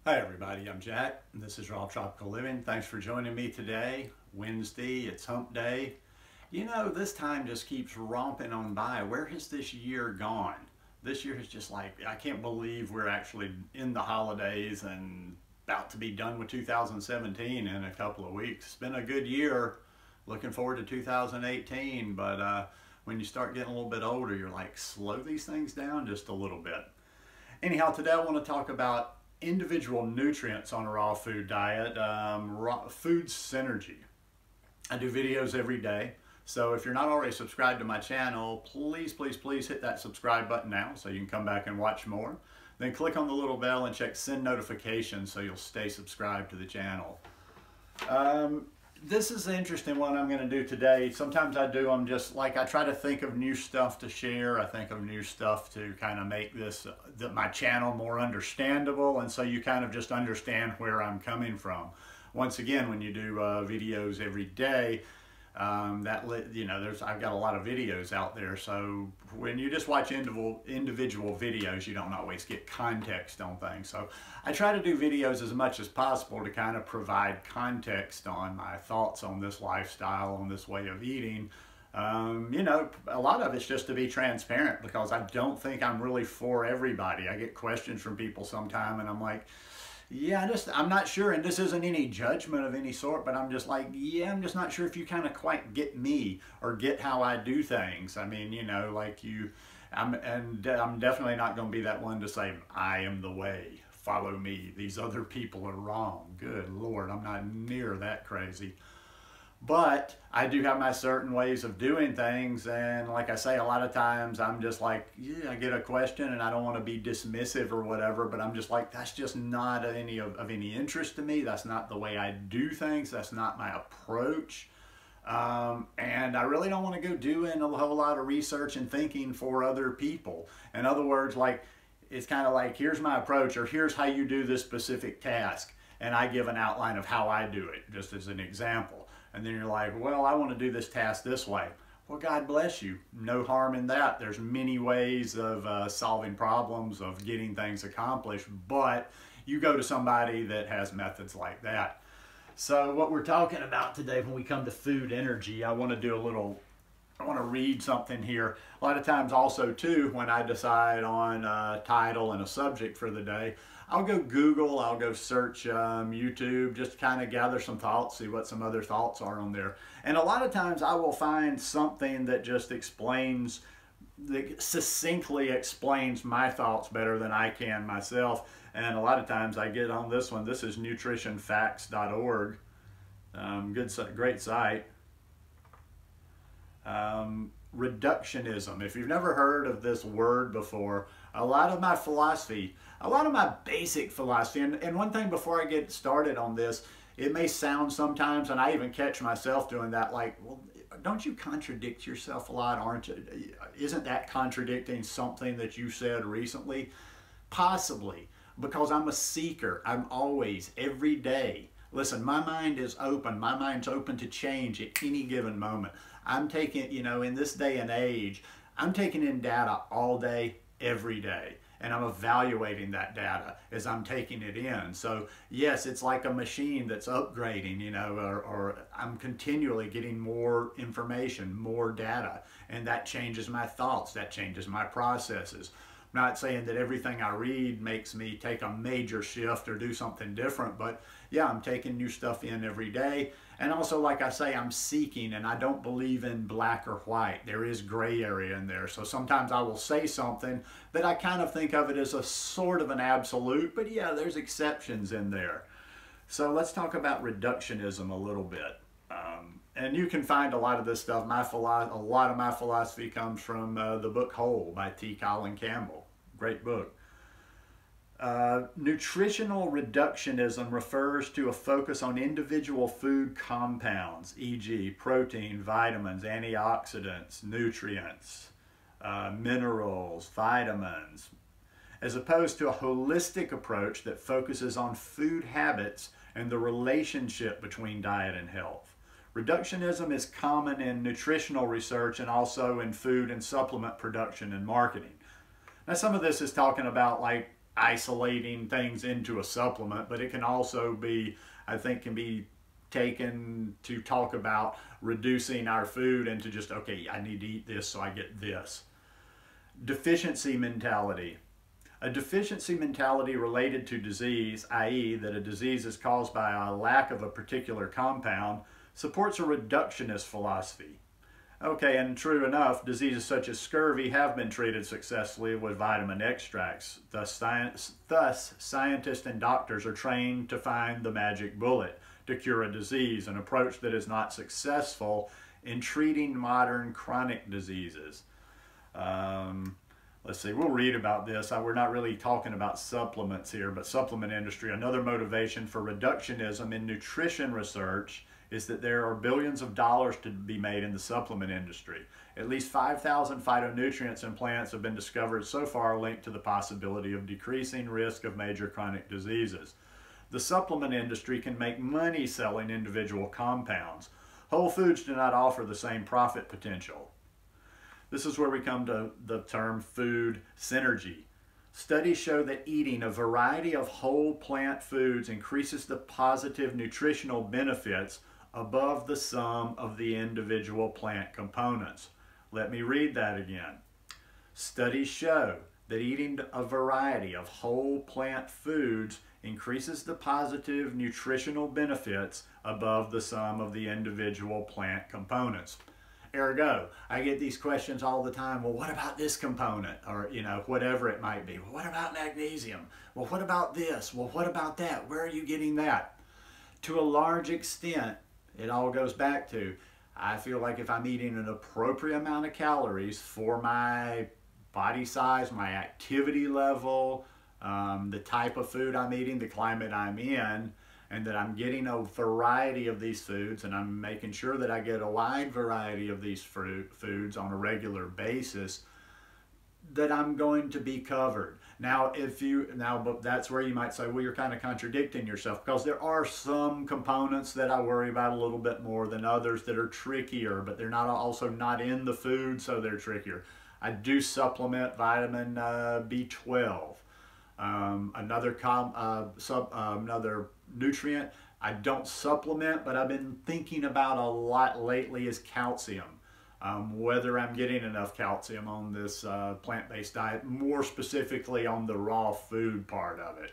Hi everybody, I'm Jack, and this is Raw Tropical Living. Thanks for joining me today. Wednesday, it's hump day. You know, this time just keeps romping on by. Where has this year gone? This year is just like, I can't believe we're actually in the holidays and about to be done with 2017 in a couple of weeks. It's been a good year. Looking forward to 2018, but when you start getting a little bit older, you're like, slow these things down just a little bit. Anyhow, today I want to talk about individual nutrients on a raw food diet, food synergy. I do videos every day, so if you're not already subscribed to my channel, please hit that subscribe button now so you can come back and watch more. Then click on the little bell and check send notifications so you'll stay subscribed to the channel. This is an interesting one I'm going to do today. Sometimes I do them just like I try to think of new stuff to share. I think of new stuff to kind of make this my channel more understandable, and so you kind of just understand where I'm coming from. Once again, when you do videos every day, I've got a lot of videos out there, so when you just watch individual videos, you don't always get context on things. So I try to do videos as much as possible to kind of provide context on my thoughts on this lifestyle, on this way of eating. You know, a lot of it's just to be transparent, because I don't think I'm really for everybody. I get questions from people sometime and I'm like, yeah, I'm not sure, and this isn't any judgment of any sort, but I'm just like, yeah, I'm just not sure if you kind of quite get me or get how I do things. I mean, you know, like I'm definitely not going to be that one to say, I am the way, follow me, these other people are wrong. Good Lord, I'm not near that crazy. But I do have my certain ways of doing things, and like I say, a lot of times I'm just like, yeah, I get a question and I don't want to be dismissive or whatever, but I'm just like, that's just not of any interest to me. That's not the way I do things. That's not my approach. And I really don't want to go doing a whole lot of research and thinking for other people. In other words, like, it's kind of like, here's my approach, or here's how you do this specific task, and I give an outline of how I do it, just as an example. And then you're like, well, I want to do this task this way. Well, God bless you. No harm in that. There's many ways of solving problems, of getting things accomplished, but you go to somebody that has methods like that. So what we're talking about today when we come to food energy, I want to read something here. A lot of times also too, when I decide on a title and a subject for the day, I'll go Google, I'll go search YouTube, just to kind of gather some thoughts, see what some other thoughts are on there. And a lot of times I will find something that just succinctly explains my thoughts better than I can myself. And a lot of times I get on this one. This is nutritionfacts.org. Great site. Reductionism. If you've never heard of this word before, a lot of my basic philosophy, and one thing before I get started on this, it may sound sometimes, and I even catch myself doing that, like, well, don't you contradict yourself a lot, aren't you? Isn't that contradicting something that you said recently? Possibly, because I'm a seeker. I'm always, every day. Listen, my mind is open. My mind's open to change at any given moment. I'm taking, you know, in this day and age, I'm taking in data all day, every day. And I'm evaluating that data as I'm taking it in. So yes, it's like a machine that's upgrading, you know, or I'm continually getting more information, more data, and that changes my thoughts, that changes my processes. I'm not saying that everything I read makes me take a major shift or do something different, but yeah, I'm taking new stuff in every day. And also, like I say, I'm seeking, and I don't believe in black or white. There is gray area in there. So sometimes I will say something that I kind of think of it as a sort of an absolute, but yeah, there's exceptions in there. So let's talk about reductionism a little bit. And you can find a lot of this stuff. A lot of my philosophy comes from the book Whole by T. Colin Campbell. Great book. Nutritional reductionism refers to a focus on individual food compounds, e.g. protein, vitamins, antioxidants, nutrients, minerals, vitamins, as opposed to a holistic approach that focuses on food habits and the relationship between diet and health. Reductionism is common in nutritional research and also in food and supplement production and marketing. Now, some of this is talking about like isolating things into a supplement, but it can also be, I think, can be taken to talk about reducing our food into just, okay, I need to eat this so I get this. Deficiency mentality. A deficiency mentality related to disease, i.e. that a disease is caused by a lack of a particular compound, supports a reductionist philosophy. Okay, and true enough, diseases such as scurvy have been treated successfully with vitamin extracts. Thus, scientists and doctors are trained to find the magic bullet to cure a disease, an approach that is not successful in treating modern chronic diseases. Let's see, we'll read about this. We're not really talking about supplements here, but supplement industry. Another motivation for reductionism in nutrition research is that there are billions of dollars to be made in the supplement industry. At least 5,000 phytonutrients in plants have been discovered so far linked to the possibility of decreasing risk of major chronic diseases. The supplement industry can make money selling individual compounds. Whole foods do not offer the same profit potential. This is where we come to the term food synergy. Studies show that eating a variety of whole plant foods increases the positive nutritional benefits above the sum of the individual plant components. Let me read that again. Studies show that eating a variety of whole plant foods increases the positive nutritional benefits above the sum of the individual plant components. Ergo, I get these questions all the time. Well, what about this component? Or, you know, whatever it might be. Well, what about magnesium? Well, what about this? Well, what about that? Where are you getting that? To a large extent, it all goes back to, I feel like if I'm eating an appropriate amount of calories for my body size, my activity level, the type of food I'm eating, the climate I'm in, and that I'm getting a variety of these foods, and I'm making sure that I get a wide variety of these foods on a regular basis, that I'm going to be covered. But that's where you might say, well, you're kind of contradicting yourself, because there are some components that I worry about a little bit more than others that are trickier, but they're also not in the food, so they're trickier. I do supplement vitamin B12. Another nutrient I don't supplement, but I've been thinking about a lot lately is calcium. Whether I'm getting enough calcium on this plant-based diet, more specifically on the raw food part of it.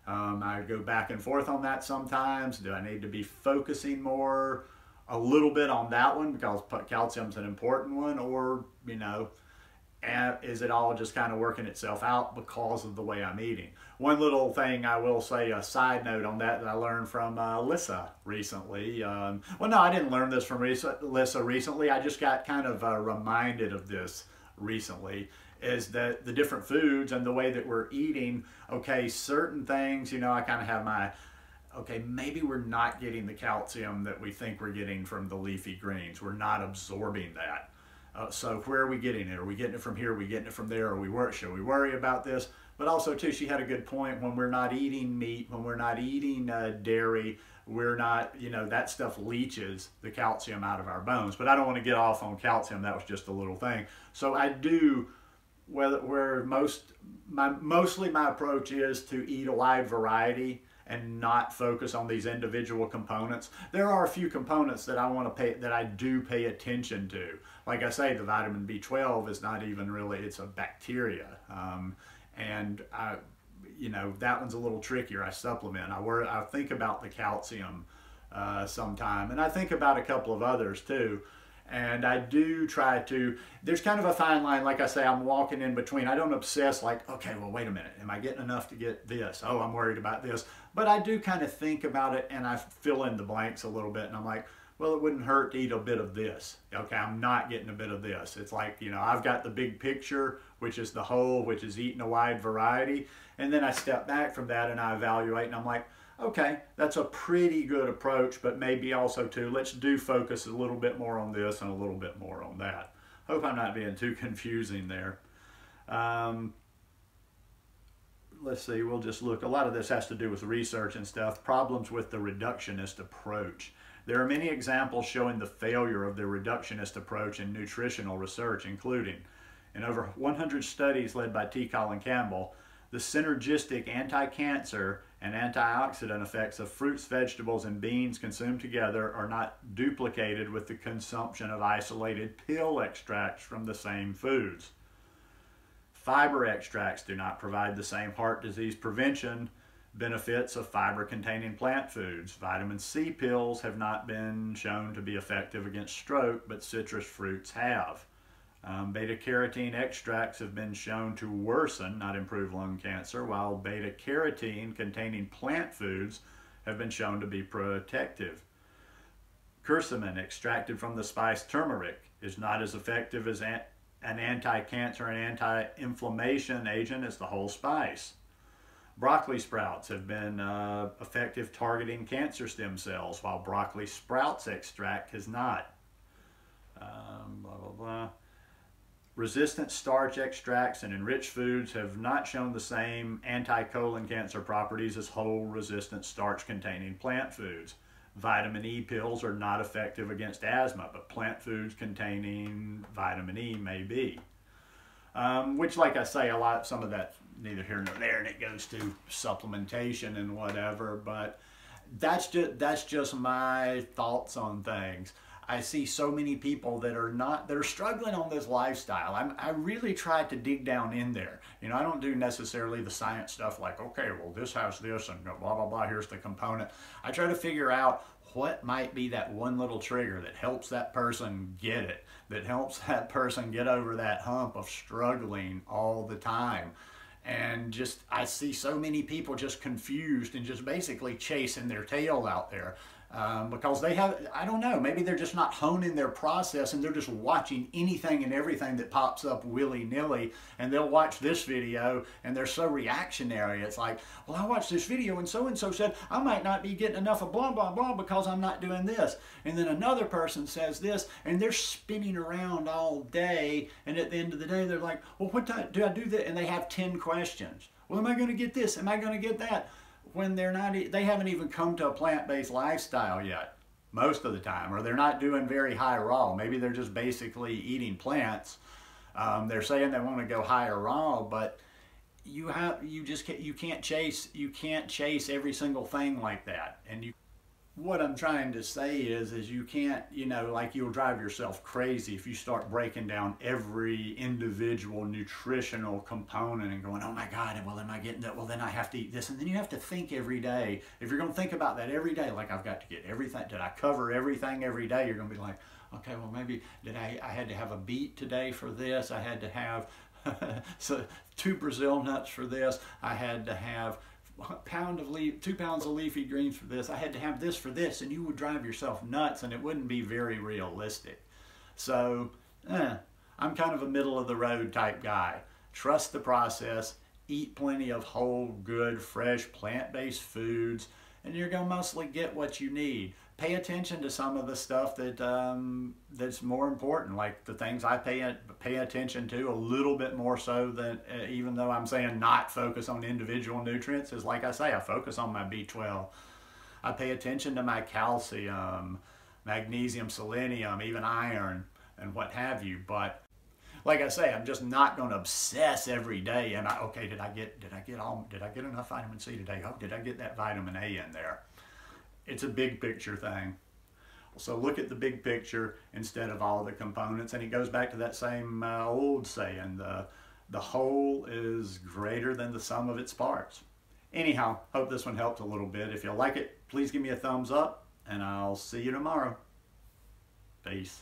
I go back and forth on that sometimes. Do I need to be focusing more a little bit on that one because calcium's an important one, or, you know, is it all just kind of working itself out because of the way I'm eating? One little thing I will say, a side note on that I learned from Lissa recently. Well, no, I didn't learn this from Lissa recently. I just got kind of reminded of this recently, is that the different foods and the way that we're eating, okay, certain things, you know, I kind of have my, okay, maybe we're not getting the calcium that we think we're getting from the leafy greens. We're not absorbing that. So where are we getting it? Are we getting it from here? Are we getting it from there? Should we worry about this? But also too, she had a good point. When we're not eating meat, when we're not eating dairy, we're not, you know, that stuff leaches the calcium out of our bones. But I don't want to get off on calcium. That was just a little thing. So I do, mostly my approach is to eat a wide variety and not focus on these individual components. There are a few components that I do pay attention to. Like I say, the vitamin B12 is not even really, it's a bacteria. You know, that one's a little trickier. I supplement. I think about the calcium sometime, and I think about a couple of others too. And I do try to, there's kind of a fine line. Like I say, I'm walking in between. I don't obsess like, okay, well, wait a minute. Am I getting enough to get this? Oh, I'm worried about this. But I do kind of think about it, and I fill in the blanks a little bit. And I'm like, well, it wouldn't hurt to eat a bit of this. Okay, I'm not getting a bit of this. It's like, you know, I've got the big picture, which is the whole, which is eating a wide variety. And then I step back from that and I evaluate, and I'm like, okay, that's a pretty good approach, but maybe also too, let's focus a little bit more on this and a little bit more on that. Hope I'm not being too confusing there. Let's see, we'll just look. A lot of this has to do with research and stuff. Problems with the reductionist approach. There are many examples showing the failure of the reductionist approach in nutritional research, including in over 100 studies led by T. Colin Campbell, The synergistic anti-cancer and antioxidant effects of fruits, vegetables, and beans consumed together are not duplicated with the consumption of isolated pill extracts from the same foods. Fiber extracts do not provide the same heart disease prevention benefits of fiber-containing plant foods. Vitamin C pills have not been shown to be effective against stroke, but citrus fruits have. Beta-carotene extracts have been shown to worsen, not improve lung cancer, while beta-carotene containing plant foods have been shown to be protective. Curcumin extracted from the spice turmeric is not as effective as an anti-cancer and anti-inflammation agent as the whole spice. Broccoli sprouts have been effective targeting cancer stem cells, while broccoli sprouts extract has not. Blah, blah, blah. Resistant starch extracts and enriched foods have not shown the same anti-colon cancer properties as whole resistant starch containing plant foods. Vitamin E pills are not effective against asthma, but plant foods containing vitamin E may be. Which, like I say, some of that's neither here nor there, and it goes to supplementation and whatever, but that's just my thoughts on things. I see so many people that are struggling on this lifestyle. I really try to dig down in there. You know, I don't do necessarily the science stuff like, okay, well, this has this and blah, blah, blah, here's the component. I try to figure out what might be that one little trigger that helps that person get it, that helps that person get over that hump of struggling all the time. And just, I see so many people just confused and just basically chasing their tail out there. Because they have, I don't know, maybe they're just not honing their process and they're just watching anything and everything that pops up willy-nilly, and they'll watch this video and they're so reactionary. It's like, well, I watched this video and so said I might not be getting enough of blah, blah, blah because I'm not doing this. And then another person says this, and they're spinning around all day, and at the end of the day they're like, well, what do I do that? And they have 10 questions. Well, am I going to get this? Am I going to get that? When they haven't even come to a plant-based lifestyle yet, most of the time, or they're not doing very high raw. Maybe they're just basically eating plants. They're saying they want to go higher raw, but you can't chase every single thing like that. And what I'm trying to say is you can't, you know, like you'll drive yourself crazy if you start breaking down every individual nutritional component and going, oh my God, well, am I getting that? Well, then I have to eat this. And then you have to think every day. If you're going to think about that every day, like I've got to get everything, did I cover everything every day? You're going to be like, okay, well, maybe I had to have a beet today for this. I had to have 2 Brazil nuts for this. I had to have 2 pounds of leafy greens for this. I had to have this for this, and you would drive yourself nuts, and it wouldn't be very realistic. So, I'm kind of a middle of the road type guy. Trust the process, eat plenty of whole, good, fresh, plant-based foods, and you're going to mostly get what you need. Pay attention to some of the stuff that's more important, like the things I pay attention to a little bit more so than, even though I'm saying not focus on individual nutrients, is like I say, I focus on my B12. I pay attention to my calcium, magnesium, selenium, even iron, and what have you. But like I say, I'm just not going to obsess every day. And okay, did I get enough vitamin C today? Oh, did I get that vitamin A in there? It's a big picture thing. So look at the big picture instead of all the components. And it goes back to that same old saying, the whole is greater than the sum of its parts. Anyhow, hope this one helped a little bit. If you like it, please give me a thumbs up, and I'll see you tomorrow. Peace.